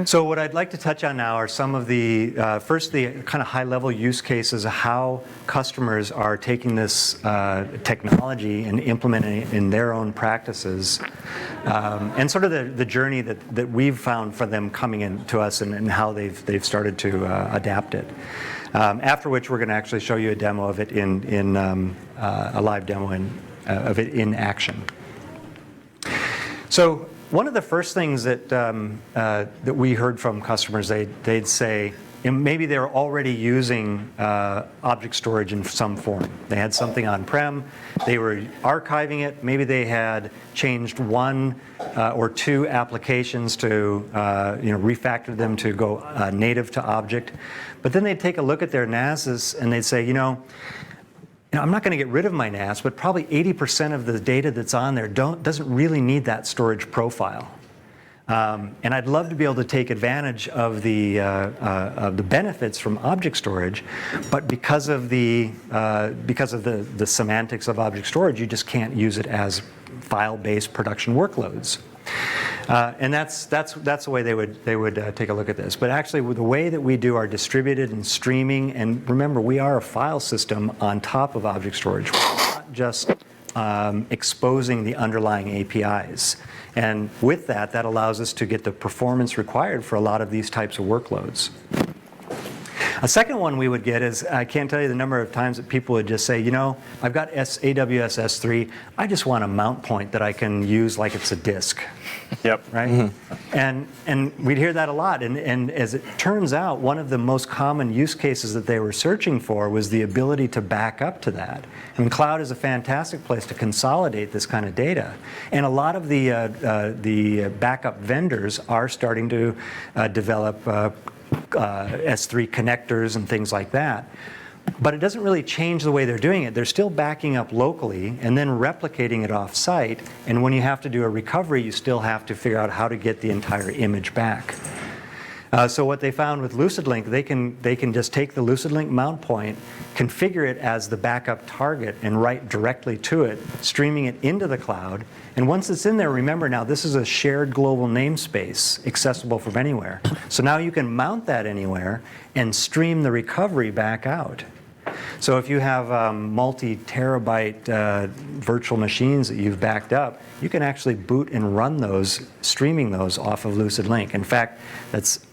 So what I'd like to touch on now are some of the, first the kind of high-level use cases of how customers are taking this technology and implementing it in their own practices, and sort of the journey that we've found for them coming in to us and how they've started to adapt it. After which we're going to actually show you a demo of it in a live demo of it in action. So one of the first things that that we heard from customers, they'd say, and maybe they're already using object storage in some form. They had something on-prem, they were archiving it, maybe they had changed one or two applications to refactor them to go native to object. But then they'd take a look at their NASs and they'd say, I'm not going to get rid of my NAS, but probably 80% of the data that's on there doesn't really need that storage profile. And I'd love to be able to take advantage of the benefits from object storage, but because of the semantics of object storage, you just can't use it as file-based production workloads. And that's the way they would take a look at this. But actually, the way that we do our distributed and streaming, and remember, we are a file system on top of object storage. We're not just exposing the underlying APIs. And with that allows us to get the performance required for a lot of these types of workloads. A second one we would get is, I can't tell you the number of times that people would just say, I've got AWS S3, I just want a mount point that I can use like it's a disk. Yep. Right? Mm-hmm. And we'd hear that a lot. And as it turns out, one of the most common use cases that they were searching for was the ability to back up to that. I mean, cloud is a fantastic place to consolidate this kind of data. And a lot of the backup vendors are starting to develop S3 connectors and things like that. But it doesn't really change the way they're doing it. They're still backing up locally and then replicating it off-site. And when you have to do a recovery, you still have to figure out how to get the entire image back. So what they found with LucidLink, they can just take the LucidLink mount point, configure it as the backup target, and write directly to it, streaming it into the cloud. And once it's in there, remember now, this is a shared global namespace, accessible from anywhere. So now you can mount that anywhere and stream the recovery back out. So if you have multi-terabyte virtual machines that you've backed up, you can actually boot and run those, streaming those off of LucidLink. In fact,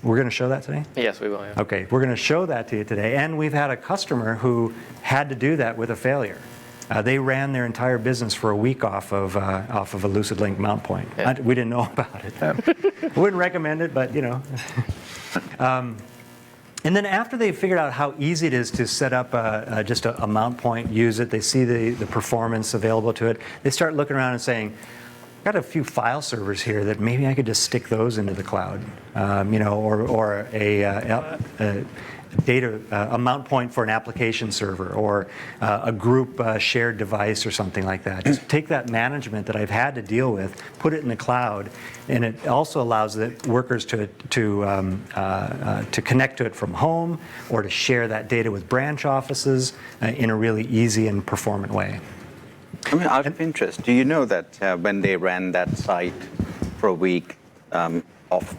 we're going to show that today? Yes, we will. Yeah. Okay, we're going to show that to you today. And we've had a customer who had to do that with a failure. They ran their entire business for a week off of a LucidLink mount point. Yeah. We didn't know about it. I wouldn't recommend it, but And then after they've figured out how easy it is to set up just a mount point, use it, they see the performance available to it, they start looking around and saying, I've got a few file servers here that maybe I could just stick those into the cloud, or a mount point for an application server, or a group shared device or something like that. Just take that management that I've had to deal with, put it in the cloud, and it also allows the workers to connect to it from home, or to share that data with branch offices in a really easy and performant way. I mean, out of interest, do you know that when they ran that site for a week of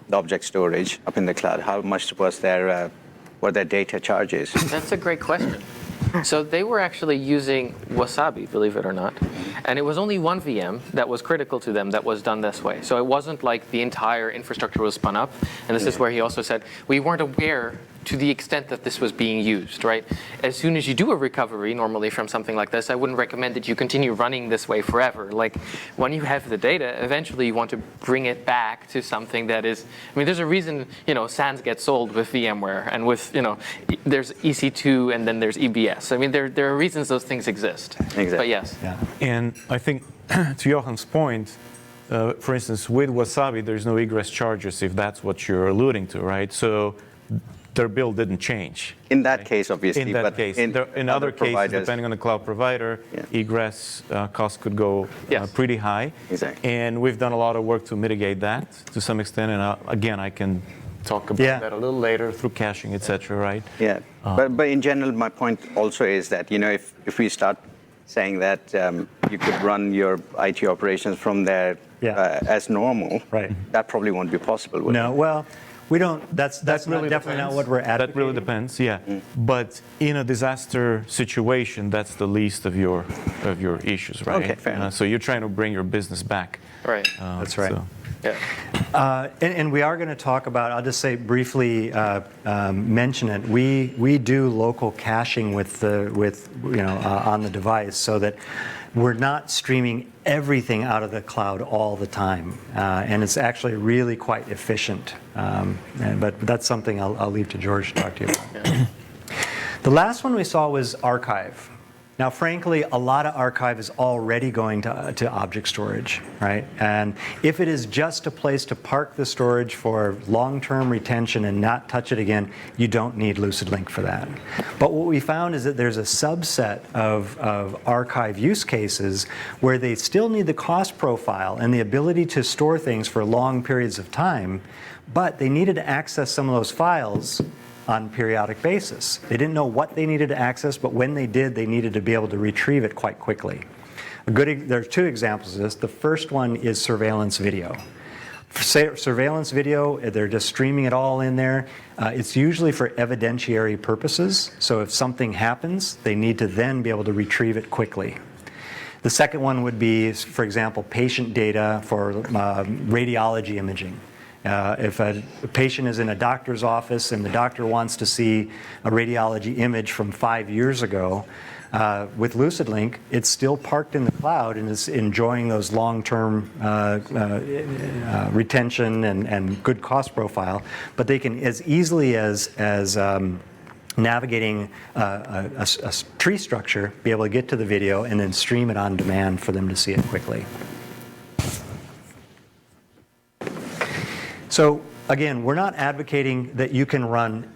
the object storage up in the cloud, how much was were their data charges? That's a great question. So they were actually using Wasabi, believe it or not. And it was only one VM that was critical to them that was done this way. So it wasn't like the entire infrastructure was spun up. And this is where he also said, we weren't aware to the extent that this was being used, right? As soon as you do a recovery, normally from something like this, I wouldn't recommend that you continue running this way forever. Like, when you have the data, eventually you want to bring it back to something that is, there's a reason, SANs get sold with VMware, and with, there's EC2 and then there's EBS. There are reasons those things exist. Exactly. But yes. Yeah. And I think, to Johan's point, for instance, with Wasabi, there's no egress charges, if that's what you're alluding to, right? So their bill didn't change. In that case, obviously. In that case. In other cases, depending on the cloud provider, egress costs could go pretty high. Exactly. And we've done a lot of work to mitigate that to some extent. And again, I can talk about that a little later through caching, et cetera, right? Yeah. But in general, my point also is that, if we start saying that you could run your IT operations from there Yeah. as normal. Right. That probably won't be possible. Would No, well, we don't, that's really definitely not depends. what we're That advocating. really depends, yeah. But in a disaster situation, that's the least of your issues, right? Okay, fair enough. So you're trying to bring your business back. Right. That's right. So- Yeah. And we are going to talk about, I'll just say briefly, mention it. We do local caching with on the device so that we're not streaming everything out of the cloud all the time. And it's actually really quite efficient. But that's something I'll leave to George to talk to you about. Yeah. The last one we saw was archive. Now, frankly, a lot of archive is already going to object storage, right? And if it is just a place to park the storage for long-term retention and not touch it again, you don't need LucidLink for that. But what we found is that there's a subset of archive use cases where they still need the cost profile and the ability to store things for long periods of time, but they needed to access some of those files on a periodic basis. They didn't know what they needed to access, but when they did, they needed to be able to retrieve it quite quickly. There are two examples of this. The first one is surveillance video. For surveillance video, they're just streaming it all in there. It's usually for evidentiary purposes, so if something happens, they need to then be able to retrieve it quickly. The second one would be, for example, patient data for radiology imaging. If a patient is in a doctor's office and the doctor wants to see a radiology image from 5 years ago, with LucidLink, it's still parked in the cloud and is enjoying those long-term retention and good cost profile. But they can, as easily as navigating a tree structure, be able to get to the video and then stream it on demand for them to see it quickly. So again, we're not advocating that you can run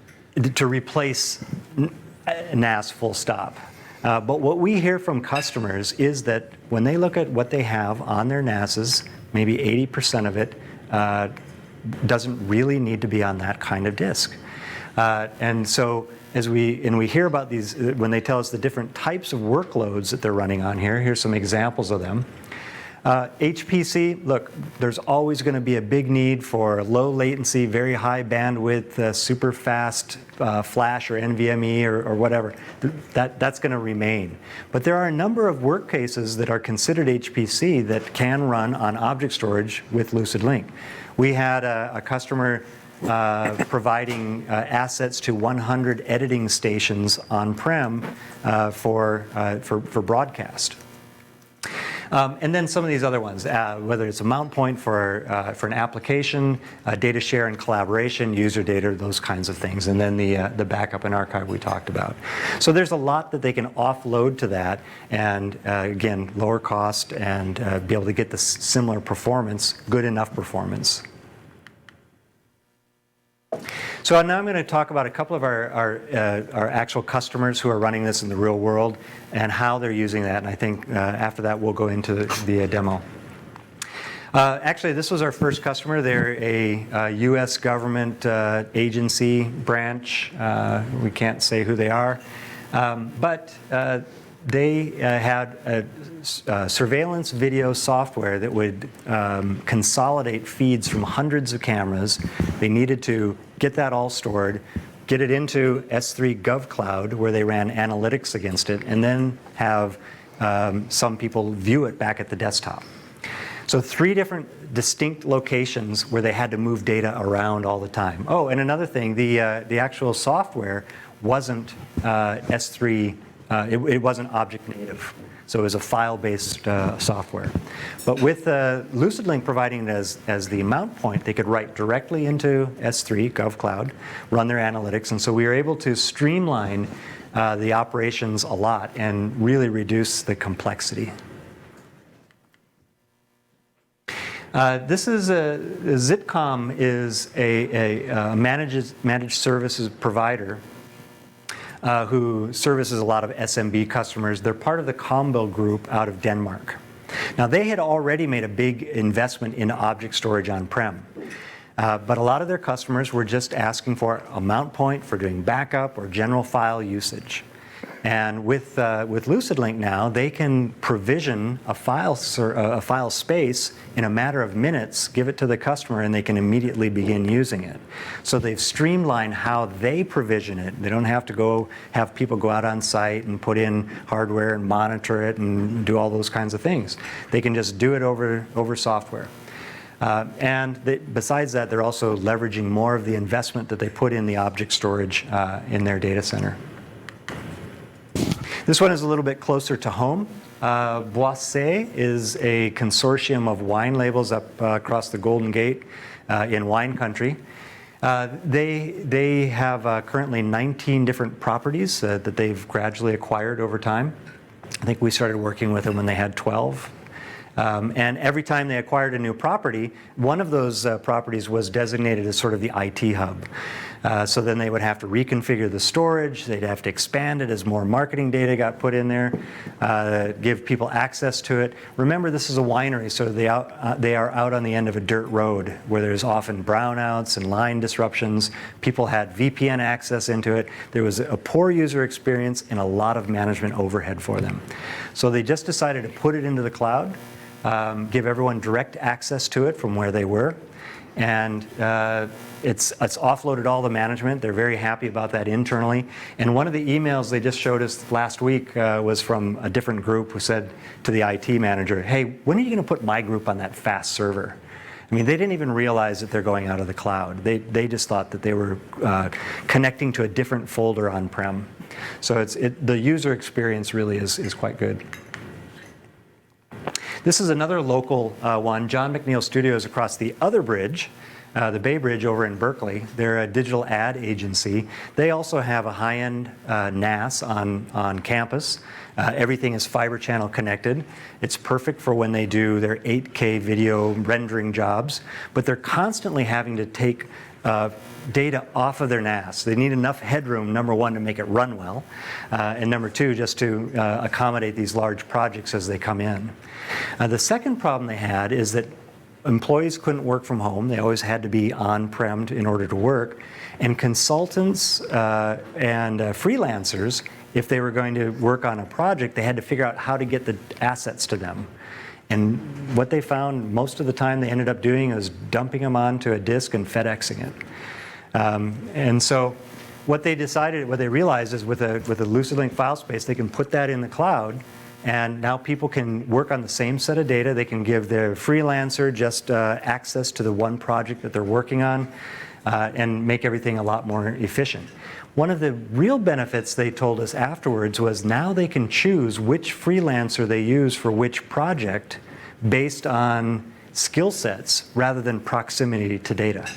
to replace NAS full stop. But what we hear from customers is that when they look at what they have on their NASs, maybe 80% of it doesn't really need to be on that kind of disk. And so as we hear about these, when they tell us the different types of workloads that they're running on here, here's some examples of them. HPC, look, there's always going to be a big need for low latency, very high bandwidth, super fast flash or NVMe or whatever. That's going to remain. But there are a number of work cases that are considered HPC that can run on object storage with LucidLink. We had a customer providing assets to 100 editing stations on-prem for broadcast. And then some of these other ones, whether it's a mount point for an application, data share and collaboration, user data, those kinds of things, and then the backup and archive we talked about. So there's a lot that they can offload to that, and again, lower cost and be able to get the similar performance, good enough performance. So now I'm going to talk about a couple of our actual customers who are running this in the real world and how they're using that. And I think after that we'll go into the demo. Actually, this was our first customer. They're a U.S. government agency branch. We can't say who they are, but they had a surveillance video software that would consolidate feeds from hundreds of cameras. They needed to get that all stored, get it into S3 GovCloud where they ran analytics against it, and then have some people view it back at the desktop. So 3 different distinct locations where they had to move data around all the time. Oh, and another thing, the actual software wasn't S3, it wasn't object native. So it was a file-based software. But with LucidLink providing it as the mount point, they could write directly into S3 GovCloud, run their analytics, and so we were able to streamline the operations a lot and really reduce the complexity. This is Zipcom is a managed services provider who services a lot of SMB customers. They're part of the Combo group out of Denmark. Now, they had already made a big investment in object storage on-prem, but a lot of their customers were just asking for a mount point for doing backup or general file usage. And with LucidLink now, they can provision a file space in a matter of minutes, give it to the customer, and they can immediately begin using it. So they've streamlined how they provision it. They don't have to have people go out on site and put in hardware and monitor it and do all those kinds of things. They can just do it over software. Besides that, they're also leveraging more of the investment that they put in the object storage in their data center. This one is a little bit closer to home. Boissé is a consortium of wine labels up across the Golden Gate in wine country. They have currently 19 different properties that they've gradually acquired over time. I think we started working with them when they had 12. And every time they acquired a new property, one of those properties was designated as sort of the IT hub. So then they would have to reconfigure the storage, they'd have to expand it as more marketing data got put in there, give people access to it. Remember, this is a winery, so they are out on the end of a dirt road where there's often brownouts and line disruptions. People had VPN access into it. There was a poor user experience and a lot of management overhead for them. So they just decided to put it into the cloud, give everyone direct access to it from where they were. And it's offloaded all the management. They're very happy about that internally. And one of the emails they just showed us last week was from a different group who said to the IT manager, hey, when are you going to put my group on that fast server? I mean, they didn't even realize that they're going out of the cloud. They just thought that they were connecting to a different folder on-prem. So the user experience really is quite good. This is another local one, John McNeil Studios across the other bridge, the Bay Bridge over in Berkeley. They're a digital ad agency. They also have a high-end NAS on campus. Everything is fiber channel connected. It's perfect for when they do their 8K video rendering jobs, but they're constantly having to take data off of their NAS. They need enough headroom, number one, to make it run well, and number two, just to accommodate these large projects as they come in. The second problem they had is that employees couldn't work from home. They always had to be on-prem in order to work. And consultants and freelancers, if they were going to work on a project, they had to figure out how to get the assets to them. And what they found most of the time they ended up doing is dumping them onto a disk and FedExing it. And so what they realized is with a LucidLink file space, they can put that in the cloud, and now people can work on the same set of data. They can give their freelancer just access to the one project that they're working on and make everything a lot more efficient. One of the real benefits they told us afterwards was now they can choose which freelancer they use for which project based on skill sets rather than proximity to data.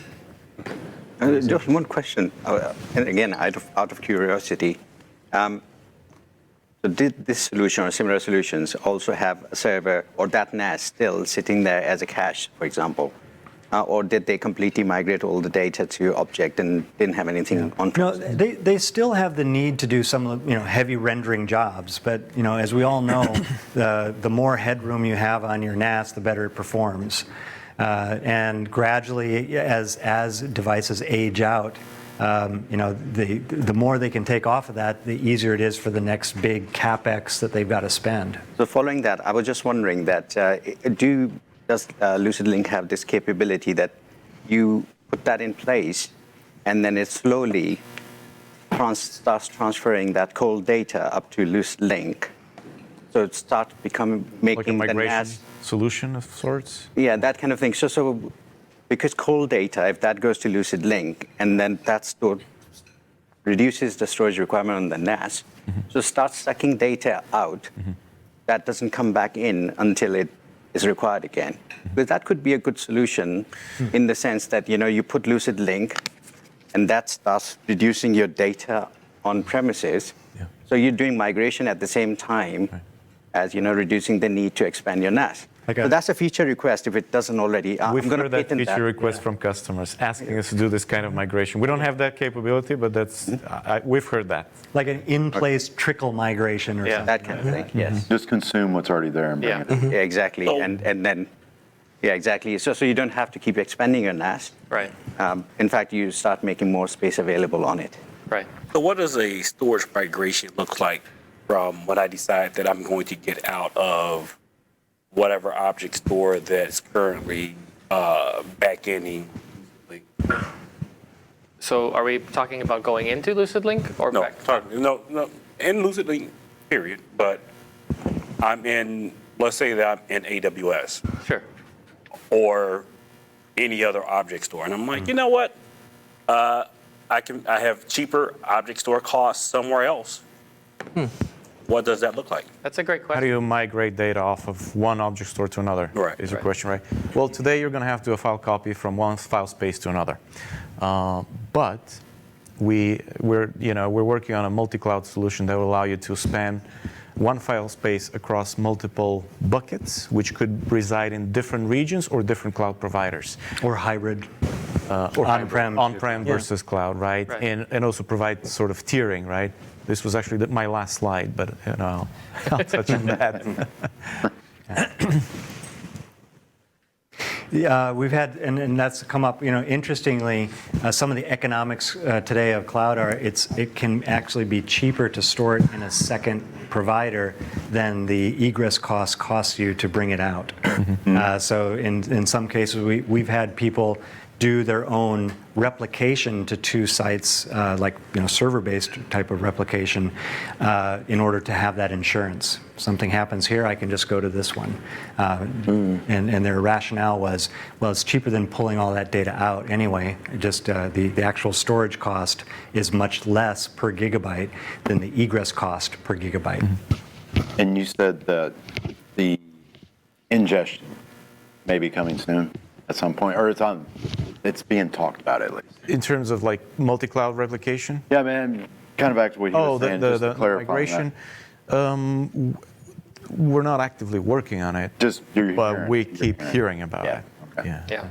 Just one question, and again, out of curiosity. So did this solution or similar solutions also have a server or that NAS still sitting there as a cache, for example? Or did they completely migrate all the data to object and didn't have anything on? No, they still have the need to do some heavy rendering jobs, but as we all know, the more headroom you have on your NAS, the better it performs. And gradually, as devices age out, the more they can take off of that, the easier it is for the next big capex that they've got to spend. So following that, I was just wondering that does LucidLink have this capability that you put that in place and then it slowly starts transferring that cold data up to LucidLink? So it starts making like a migration the NAS solution of sorts? Yeah, that kind of thing. So because cold data, if that goes to LucidLink and then that reduces the storage requirement on the NAS, so starts sucking data out, that doesn't come back in until it is required again. But that could be a good solution in the sense that you put LucidLink and that starts reducing your data on premises. Yeah. So you're doing migration at the same time as reducing the need to expand your NAS. Okay. So that's a feature request if it doesn't already. We've heard that feature request from customers asking us to do this kind of migration. We don't have that capability, but we've heard that. Like an in-place trickle migration or something. That kind of thing, yes. Just consume what's already there and bring it in. Yeah, exactly. And then, exactly. So you don't have to keep expanding your NAS. Right. In fact, you start making more space available on it. Right. So what does a storage migration look like from when I decide that I'm going to get out of whatever object store that's currently back-ending. So are we talking about going into LucidLink or No, back? no, in LucidLink, period. But I'm in, let's say that I'm in AWS Sure. or any other object store, and I'm like, you know what? I have cheaper object store costs somewhere else. What does that look like? That's a great How question. do you migrate data off of one object store to another? Right. Is your Right. question, right? Well, today you're going to have to do a file copy from one file space to another. But we're working on a multi-cloud solution that will allow you to span one file space across multiple buckets, which could reside in different regions or different cloud providers. Or hybrid. Or On-prem. on-prem Yeah. versus cloud, right? Right. And also provide sort of tiering, right? This was actually my last slide, but I'll touch on that. Yeah, we've had, and that's come up, interestingly, some of the economics today of cloud are, it can actually be cheaper to store it in a second provider than the egress costs you to bring it out. So in some cases, we've had people do their own replication to two sites, like server-based type of replication, in order to have that insurance. Something happens here, I can just go to this one. And their rationale was, well, it's cheaper than pulling all that data out anyway. Just the actual storage cost is much less per gigabyte than the egress cost per gigabyte. And you said that the ingestion may be coming soon at some point, or it's being talked about at least. In terms of like multi-cloud replication? Yeah, man, kind of back to what you were saying, just to the clarify migration. that. We're not actively working on it, Just you're but hearing- we you're keep hearing about Yeah, it. okay. Yeah. Yeah.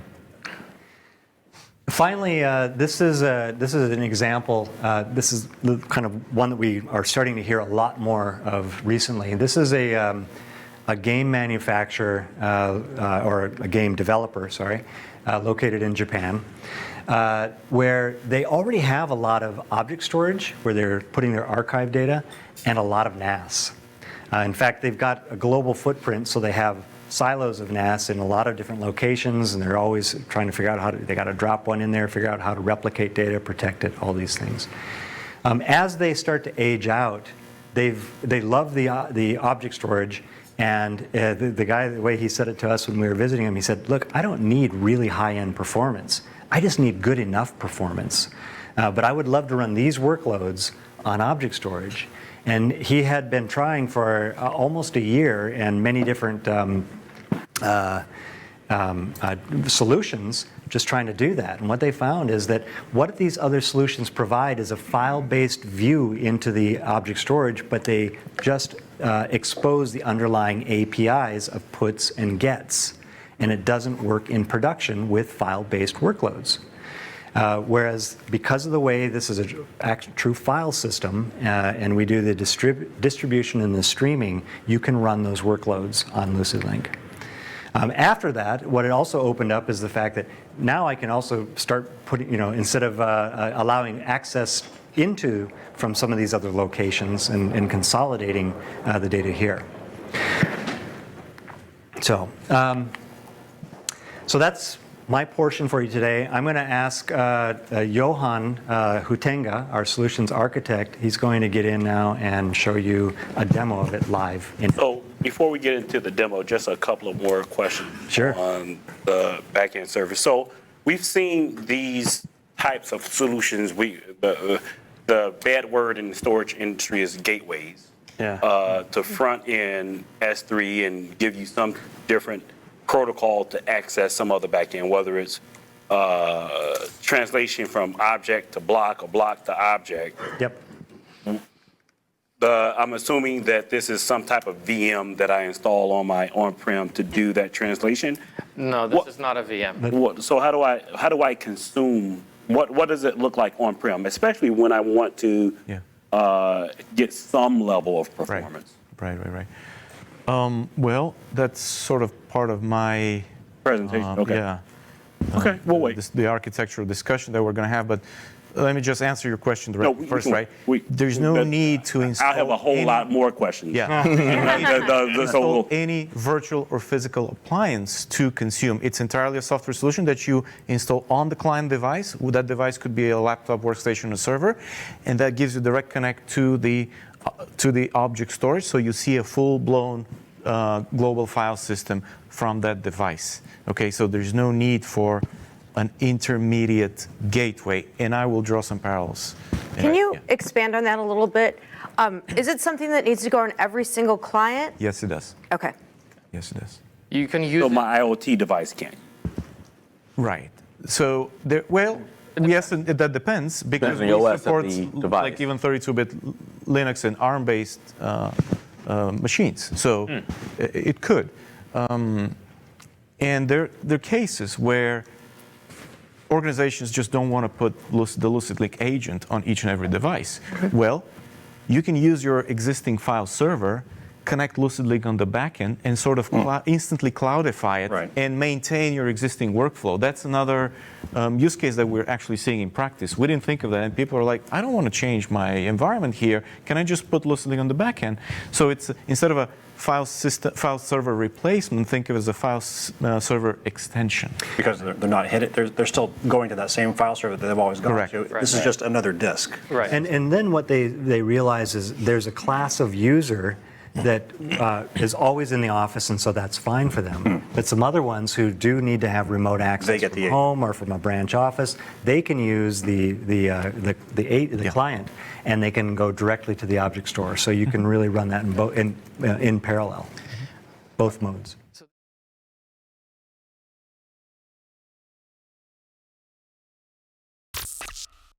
Finally, this is an example. This is the kind of one that we are starting to hear a lot more of recently. This is a game manufacturer or a game developer, sorry, located in Japan, where they already have a lot of object storage where they're putting their archive data and a lot of NAS. In fact, they've got a global footprint, so they have silos of NAS in a lot of different locations, and they're always trying to figure out they got to drop one in there, figure out how to replicate data, protect it, all these things. As they start to age out, they love the object storage, and the guy, the way he said it to us when we were visiting him, he said, look, I don't need really high-end performance. I just need good enough performance. But I would love to run these workloads on object storage. And he had been trying for almost a year and many different solutions just trying to do that. And what they found is that what these other solutions provide is a file-based view into the object storage, but they just expose the underlying APIs of puts and gets. And it doesn't work in production with file-based workloads. Whereas because of the way this is a true file system, and we do the distribution and the streaming, you can run those workloads on LucidLink. After that, what it also opened up is the fact that now I can also start putting, instead of allowing access from some of these other locations and consolidating the data here. So that's my portion for you today. I'm going to ask Johan Hutenga, our solutions architect. He's going to get in now and show you a demo of it live. So before we get into the demo, just a couple of more questions Sure. on the backend service. So we've seen these types of solutions. The bad word in the storage industry is gateways. Yeah. To front end S3 and give you some different protocol to access some other backend, whether it's translation from object to block or block to object. Yep. I'm assuming that this is some type of VM that I install on my on-prem to do that translation. No, this is not a VM. So how do I consume? What does it look like on-prem, especially when I want to get some level of performance? Right. Well, that's sort of part of my Presentation. Okay. Yeah. Okay. We'll wait. The architectural discussion that we're going to have, but let me just answer your question No, first, right? There's no need to install. I have a whole lot more questions. Yeah. Install any virtual or physical appliance to consume. It's entirely a software solution that you install on the client device. That device could be a laptop, workstation, or server, and that gives you direct connect to the object storage, so you see a full-blown global file system from that device. Okay, so there's no need for an intermediate gateway, and I will draw some parallels. Can you expand on that a little bit? Is it something that needs to go on every single client? Yes, it does. Okay. Yes, it does. You can use So it. my IoT device can't. Right. So yes, and that depends because Depends on we the OS of support the device. like even 32-bit Linux and ARM-based machines. So it could. And there are cases where organizations just don't want to put the LucidLink agent on each and every device. Well, you can use your existing file server, connect LucidLink on the backend, and sort of instantly cloudify it Right. and maintain your existing workflow. That's another use case that we're actually seeing in practice. We didn't think of that, and people are like, I don't want to change my environment here. Can I just put LucidLink on the backend? So it's instead of a file server replacement, think of it as a file server extension. Because they're not hit it, they're still going to that same file server that they've always gone Correct. to. This is just another disk. Right. And then what they realize is there's a class of user that is always in the office, and so that's fine for them. But some other ones who do need to have remote access get from the- home or from a branch office, they can use the client, and they can go directly to the object store. So you can really run that in parallel, both modes.